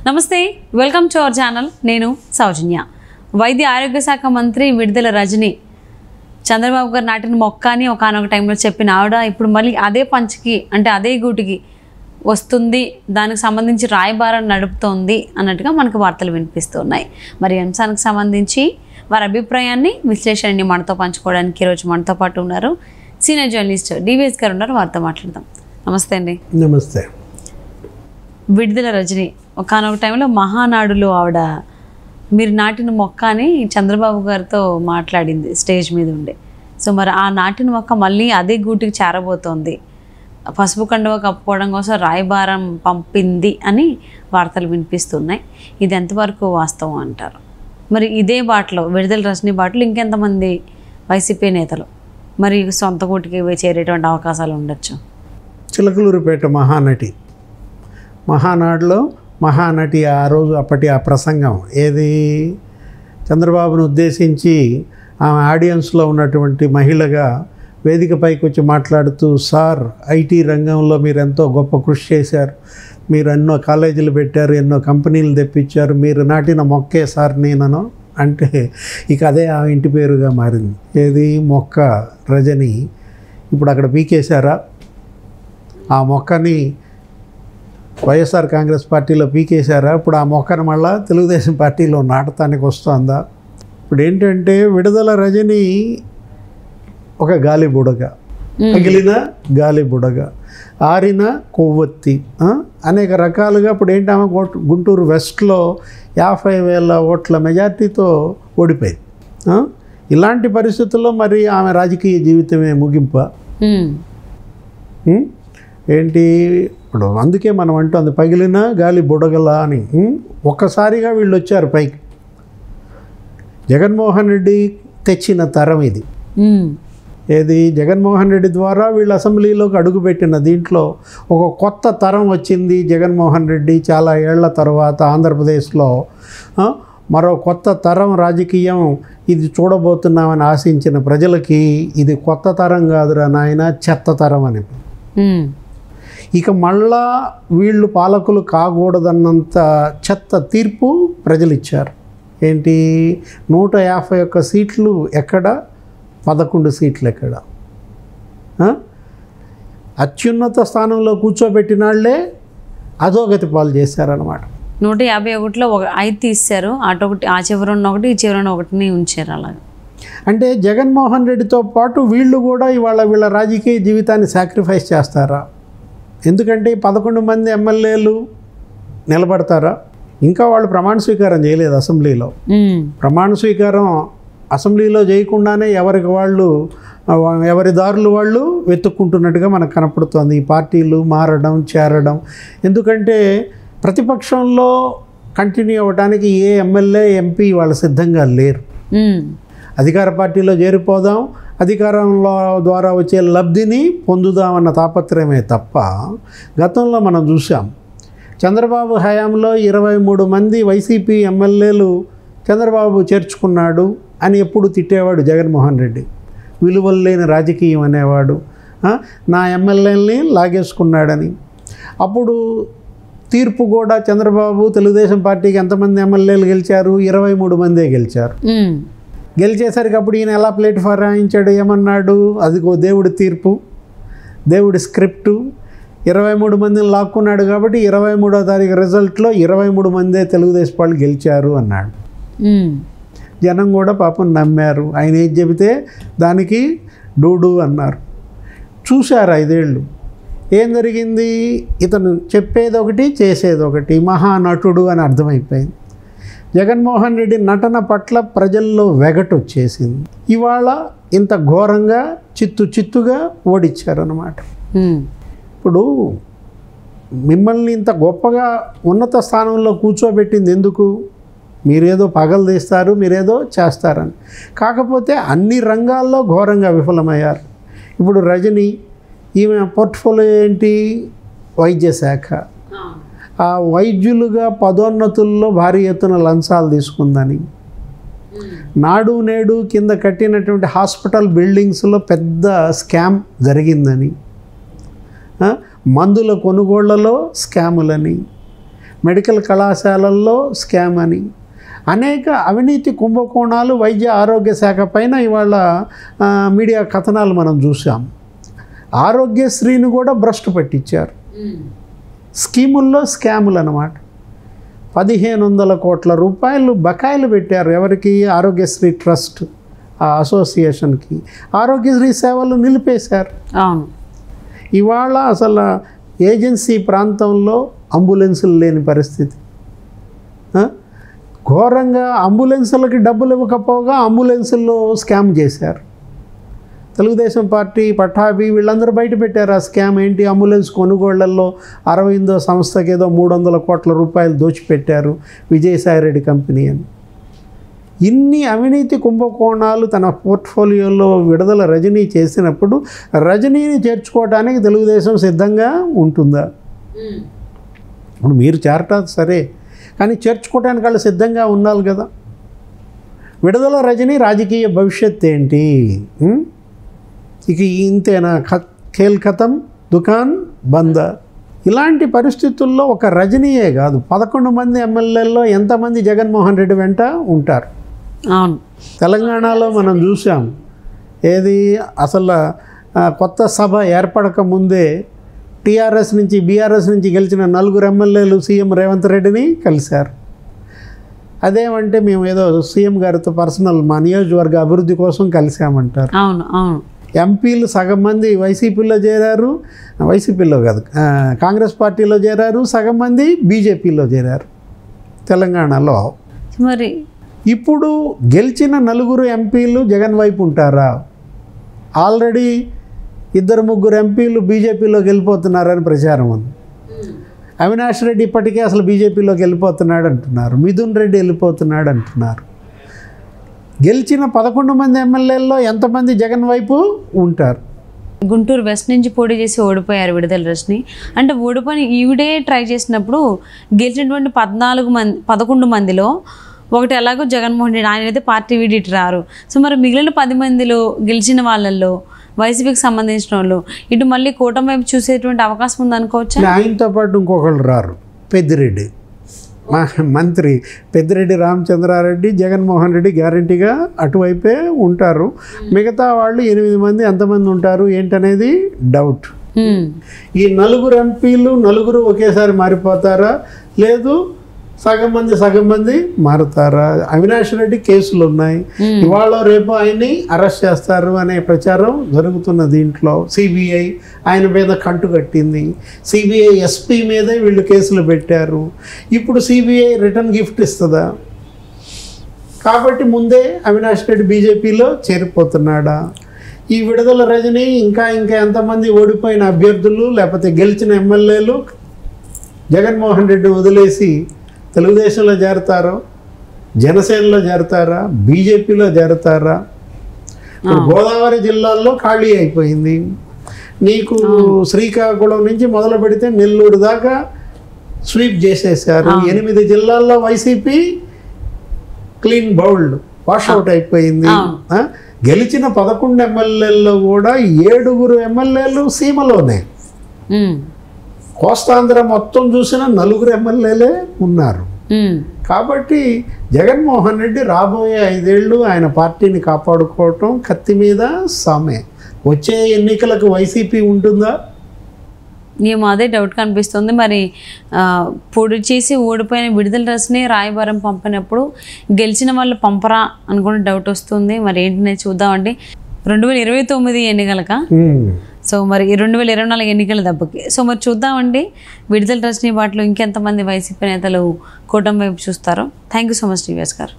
నమస్తే, welcome to our channel. నేను సౌజన్య. వైద్య ఆరోగ్య శాఖ మంత్రి విడుదల రజని చంద్రబాబు గారు నాటిన మొక్క అని ఒకనొక టైంలో చెప్పిన ఆవిడ ఇప్పుడు మళ్ళీ అదే పంచికి అంటే అదే గూటికి వస్తుంది, దానికి సంబంధించి రాయబారం నడుపుతోంది అన్నట్టుగా మనకు వార్తలు వినిపిస్తున్నాయి. మరి అంశానికి సంబంధించి వారి అభిప్రాయాన్ని విశ్లేషణని మనతో పంచుకోవడానికి ఈరోజు మనతో పాటు ఉన్నారు సీనియర్ జర్నలిస్ట్ డివిఎస్ గారు ఉన్నారు. వారితో మాట్లాడదాం. నమస్తే అండి. నమస్తే. విడుదల రజని ఒకనొక టైంలో మహానాడులో ఆవిడ మీరు నాటిన మొక్క అని చంద్రబాబు గారితో మాట్లాడింది స్టేజ్ మీద ఉండే. సో మరి ఆ నాటిన మొక్క మళ్ళీ అదే గూటికి చేరబోతోంది, పసుపు కండువ కప్పుకోవడం కోసం రాయబారం పంపింది అని వార్తలు వినిపిస్తున్నాయి. ఇది ఎంతవరకు వాస్తవం అంటారు? మరి ఇదే బాటలో విడుదల రజని బాటలో ఇంకెంతమంది వైసీపీ నేతలు మరి సొంత గూటికి చేరేటువంటి అవకాశాలు ఉండొచ్చు? చిలకలూరిపేట మహానాడులో మహానటి ఆ రోజు అప్పటి ఆ ప్రసంగం ఏది చంద్రబాబును ఉద్దేశించి ఆమె ఆడియన్స్లో ఉన్నటువంటి మహిళగా వేదికపైకి వచ్చి మాట్లాడుతూ, సార్ ఐటీ రంగంలో మీరు ఎంతో గొప్ప కృషి చేశారు, మీరు ఎన్నో కాలేజీలు పెట్టారు, ఎన్నో కంపెనీలు తెప్పించారు, మీరు నాటిన మొక్కే సార్ నేనను అంటే ఇక అదే ఆ ఇంటి పేరుగా మారింది. ఏది మొక్క రజని. ఇప్పుడు అక్కడ పీకేశారా? ఆ మొక్కని వైఎస్ఆర్ కాంగ్రెస్ పార్టీలో పీకేశారా? ఇప్పుడు ఆ మొక్కను మళ్ళా తెలుగుదేశం పార్టీలో నాటటానికి వస్తుందా? ఇప్పుడు ఏంటంటే విడుదల రజని ఒక గాలి బుడగ, పగిలిన గాలి బుడగ, ఆరిన కొవ్వొత్తి, అనేక రకాలుగా. ఇప్పుడు ఏంటి, ఆమె గుంటూరు వెస్ట్లో 50,000 ఓట్ల మెజార్టీతో ఓడిపోయింది. ఇలాంటి పరిస్థితుల్లో మరి ఆమె రాజకీయ జీవితమే ముగింప ఏంటి? ఇప్పుడు అందుకే మనం అంటుంది పగిలిన గాలి బుడగలా అని. ఒక్కసారిగా వీళ్ళు వచ్చారు పైకి. జగన్మోహన్ రెడ్డి తెచ్చిన తరం ఇది. ఏది జగన్మోహన్ రెడ్డి ద్వారా వీళ్ళు అసెంబ్లీలోకి అడుగుపెట్టిన దీంట్లో ఒక కొత్త తరం వచ్చింది. జగన్మోహన్ రెడ్డి చాలా ఏళ్ల తర్వాత ఆంధ్రప్రదేశ్లో మరో కొత్త తరం రాజకీయం ఇది చూడబోతున్నామని ఆశించిన ప్రజలకి ఇది కొత్త తరం కాదురా నాయన, చెత్త తరం అని. ఇక మళ్ళా వీళ్ళు పాలకులు కాకూడదన్నంత చెత్త తీర్పు ప్రజలు ఇచ్చారు. ఏంటి, 151 సీట్లు ఎక్కడ, 11 సీట్లు ఎక్కడ? అత్యున్నత స్థానంలో కూర్చోబెట్టిన వాళ్ళే అధోగతి పాలు చేశారనమాట. 151లో 5 తీశారు, అటొకటి ఆ చివరన్న ఒకటి ఈ చివరన్న ఒకటిని ఉంచారు. అలాగే అంటే జగన్మోహన్ రెడ్డితో పాటు వీళ్ళు కూడా ఇవాళ వీళ్ళ రాజకీయ జీవితాన్ని సాక్రిఫైస్ చేస్తారా? ఎందుకంటే 11 మంది ఎమ్మెల్యేలు నిలబడతారా? ఇంకా వాళ్ళు ప్రమాణ స్వీకారం చేయలేదు అసెంబ్లీలో. ప్రమాణ స్వీకారం అసెంబ్లీలో చేయకుండానే ఎవరికి వాళ్ళు ఎవరి దారులు వాళ్ళు వెతుక్కుంటున్నట్టుగా మనకు కనపడుతుంది. ఈ పార్టీలు మారడం చేరడం. ఎందుకంటే ప్రతిపక్షంలో కంటిన్యూ అవ్వడానికి ఏ ఎమ్మెల్యే ఎంపీ వాళ్ళు సిద్ధంగా లేరు. అధికార పార్టీలో చేరిపోదాం, అధికారంలో ద్వారా వచ్చే లబ్ధిని పొందుదామన్న తాపత్రయమే తప్ప గతంలో మనం చూసాం. చంద్రబాబు హయాంలో 23 మంది వైసీపీ ఎమ్మెల్యేలు చంద్రబాబు చేర్చుకున్నాడు అని ఎప్పుడు తిట్టేవాడు జగన్మోహన్ రెడ్డి. విలువలు లేని రాజకీయం అనేవాడు, నా ఎమ్మెల్యేలని లాగేసుకున్నాడని. అప్పుడు తీర్పు కూడా చంద్రబాబు తెలుగుదేశం పార్టీకి ఎంతమంది ఎమ్మెల్యేలు గెలిచారు? 23 మందే గెలిచారు. గెలిచేసరికి అప్పుడు ఈయన ఎలా ప్లాట్ఫామ్ రాయించాడు, ఏమన్నాడు? అదిగో దేవుడి తీర్పు, దేవుడి స్క్రిప్టు. 23 మందిని లాక్కున్నాడు కాబట్టి 23వ తారీఖు రిజల్ట్లో 23 మందే తెలుగుదేశం వాళ్ళు గెలిచారు అన్నాడు. జనం కూడా పాపం నమ్మారు. ఆయన ఏది చెబితే దానికి డూడు అన్నారు. చూశారు 5 ఏళ్ళు. ఏం జరిగింది? ఇతను చెప్పేది ఒకటి చేసేది ఒకటి, మహానటుడు అని అర్థమైపోయింది. జగన్మోహన్ రెడ్డి నటన పట్ల ప్రజల్లో వెగటు వచ్చేసింది. ఇవాళ ఇంత ఘోరంగా చిత్తుగా ఓడిచ్చారన్నమాట. ఇప్పుడు మిమ్మల్ని ఇంత గొప్పగా ఉన్నత స్థానంలో కూర్చోబెట్టింది ఎందుకు? మీరేదో పగలు తీస్తారు, మీరేదో చేస్తారని. కాకపోతే అన్ని రంగాల్లో ఘోరంగా విఫలమయ్యారు. ఇప్పుడు రజని, ఈమె పోర్ట్ఫోలియో ఏంటి? వైద్య శాఖ. ఆ వైద్యులుగా పదోన్నతుల్లో భారీ ఎత్తున లంచాలు తీసుకుందని, నాడు నేడు కింద కట్టినటువంటి హాస్పిటల్ బిల్డింగ్స్లో పెద్ద స్కామ్ జరిగిందని, మందుల కొనుగోళ్లలో స్కాములని, మెడికల్ కళాశాలల్లో స్కామ్ అని, అనేక అవినీతి కుంభకోణాలు వైద్య ఆరోగ్య శాఖ పైన ఇవాళ మీడియా కథనాలు మనం చూసాం. ఆరోగ్యశ్రీని కూడా భ్రష్టు పట్టించారు. స్కీముల్లో స్కాములు అన్నమాట. 1500 కోట్ల రూపాయలు బకాయిలు పెట్టారు. ఎవరికి? ఆరోగ్యశ్రీ ట్రస్ట్, ఆ అసోసియేషన్కి. ఆరోగ్యశ్రీ సేవలు నిలిపేశారు. అవును. ఇవాళ అసలు ఏజెన్సీ ప్రాంతంలో అంబులెన్సులు లేని పరిస్థితి. ఘోరంగా అంబులెన్సులకి డబ్బులు ఇవ్వకపోగా అంబులెన్సుల్లో స్కామ్ చేశారు. తెలుగుదేశం పార్టీ, పట్టాభి వీళ్ళందరూ బయట పెట్టారు ఆ స్కామ్ ఏంటి. అంబులెన్స్ కొనుగోళ్లలో అరవిందో సంస్థకి ఏదో 300 కోట్ల రూపాయలు దోచిపెట్టారు, విజయసాయిరెడ్డి కంపెనీ అని. ఇన్ని అవినీతి కుంభకోణాలు తన పోర్ట్ఫోలియోలో విడుదల రజనీ చేసినప్పుడు రజనీని చేర్చుకోవడానికి తెలుగుదేశం సిద్ధంగా ఉంటుందా? ఇప్పుడు మీరు చేరటం సరే, కానీ చేర్చుకోవడానికి వాళ్ళు సిద్ధంగా ఉండాలి కదా. విడుదల రజనీ రాజకీయ భవిష్యత్ ఏంటి? ఇక ఇంతేనా? ఖేల్ ఖతం, దుకాన్ బంద్. ఇలాంటి పరిస్థితుల్లో ఒక రజనీయే కాదు, 11 మంది ఎమ్మెల్యేల్లో ఎంతమంది జగన్మోహన్ రెడ్డి వెంట ఉంటారు? అవును. తెలంగాణలో మనం చూసాం. ఏది అసలు కొత్త సభ ఏర్పడక ముందే టీఆర్ఎస్ నుంచి, బీఆర్ఎస్ నుంచి గెలిచిన 4 ఎమ్మెల్యేలు సీఎం రేవంత్ రెడ్డిని కలిశారు. అదేమంటే మేము ఏదో సీఎం గారితో పర్సనల్ మా నియోజకవర్గ అభివృద్ధి కోసం కలిసామంటారు. అవును అవును. ఎంపీలు సగం మంది వైసీపీలో చేరారు, వైసీపీలో కాదు కాంగ్రెస్ పార్టీలో చేరారు, సగం మంది బీజేపీలో చేరారు తెలంగాణలో. మరి ఇప్పుడు గెలిచిన 4 ఎంపీలు జగన్ వైపు ఉంటారా? ఆల్రెడీ 2-3 ఎంపీలు బీజేపీలోకి వెళ్ళిపోతున్నారని ప్రచారం ఉంది. అవినాష్ రెడ్డి ఇప్పటికే అసలు బీజేపీలోకి వెళ్ళిపోతున్నాడు అంటున్నారు, మిథున్ రెడ్డి వెళ్ళిపోతున్నాడు అంటున్నారు. గెలిచిన 11 మంది ఎమ్మెల్యేల్లో ఎంతమంది జగన్ వైపు ఉంటారు? గుంటూరు వెస్ట్ నుంచి పోటీ చేసి ఓడిపోయారు విడుదల రజనీ. అంటే ఓడిపోయి ఈవిడే ట్రై చేసినప్పుడు గెలిచినటువంటి 11 మందిలో ఒకటి ఎలాగో జగన్మోహన్ రెడ్డి, ఆయన అయితే పార్టీ వీడిటి రారు. సో మరి మిగిలిన 10 మందిలో గెలిచిన వాళ్ళల్లో వైసీపీకి సంబంధించిన వాళ్ళు ఇటు మళ్ళీ కూటమి వైపు చూసేటువంటి అవకాశం ఉందనుకోవచ్చా? ఆయనతో పాటు ఇంకొకళ్ళు రారు. పెద్దిరెడ్డి మంత్రి పెద్దిరెడ్డి రామచంద్రారెడ్డి, జగన్మోహన్ రెడ్డి గ్యారంటీగా అటువైపే ఉంటారు. మిగతా వాళ్ళు 8 మంది ఎంతమంది ఉంటారు ఏంటనేది డౌట్. ఈ 4 ఎంపీలు 4 ఒకేసారి మారిపోతారా, లేదు సగం మంది మారుతారా? అవినాష్ రెడ్డి కేసులు ఉన్నాయి, ఇవాళ రేపు ఆయన్ని అరెస్ట్ చేస్తారు అనే ప్రచారం జరుగుతున్న దీంట్లో సిబిఐ ఆయన మీద కంటు కట్టింది. సిబిఐ ఎస్పీ మీదే వీళ్ళు కేసులు పెట్టారు. ఇప్పుడు సిబిఐ రిటర్న్ గిఫ్ట్ ఇస్తుందా? కాబట్టి ముందే అవినాష్ రెడ్డి బీజేపీలో చేరిపోతున్నాడా? ఈ విడుదల రజనీ ఇంకా ఎంతమంది ఓడిపోయిన అభ్యర్థులు లేకపోతే గెలిచిన ఎమ్మెల్యేలు జగన్మోహన్ రెడ్డి వదిలేసి తెలుగుదేశంలో చేరతారో, జనసేనలో చేరతారా, బీజేపీలో చేరతారా? ఇప్పుడు గోదావరి జిల్లాల్లో ఖాళీ అయిపోయింది. నీకు శ్రీకాకుళం నుంచి మొదలు పెడితే నెల్లూరు దాకా స్వీప్ చేసేసారు. 8 జిల్లాల్లో వైసీపీ క్లీన్ బౌల్డ్, వాషౌట్ అయిపోయింది. గెలిచిన 11 ఎమ్మెల్యేల్లో కూడా 7 ఎమ్మెల్యేలు సీమలోనే. కోస్తాంధ్ర మొత్తం చూసిన 4 ఎమ్మెల్యేలే ఉన్నారు. కాబట్టి జగన్మోహన్ రెడ్డి రాబోయే 5 ఏళ్ళు ఆయన పార్టీని కాపాడుకోవటం కత్తి మీద సామే. వచ్చే ఎన్నికలకు వైసీపీ ఉంటుందా? మేము అదే డౌట్ కనిపిస్తుంది. మరి పొడి చేసి ఓడిపోయిన విడుదల రజనీ రాయబారం పంపినప్పుడు గెలిచిన వాళ్ళు పంపరా అనుకునే డౌట్ వస్తుంది. మరి ఏంటనే చూద్దామండి. 2029 ఎన్నికలక, సో మరి 2024 ఎన్నికల దెబ్బకి. సో మరి చూద్దామండి విడుదల రజనీ బాటలో ఇంకెంతమంది వైసీపీ నేతలు కూటమి వైపు చూస్తారో. Thank you so much TVS గారు.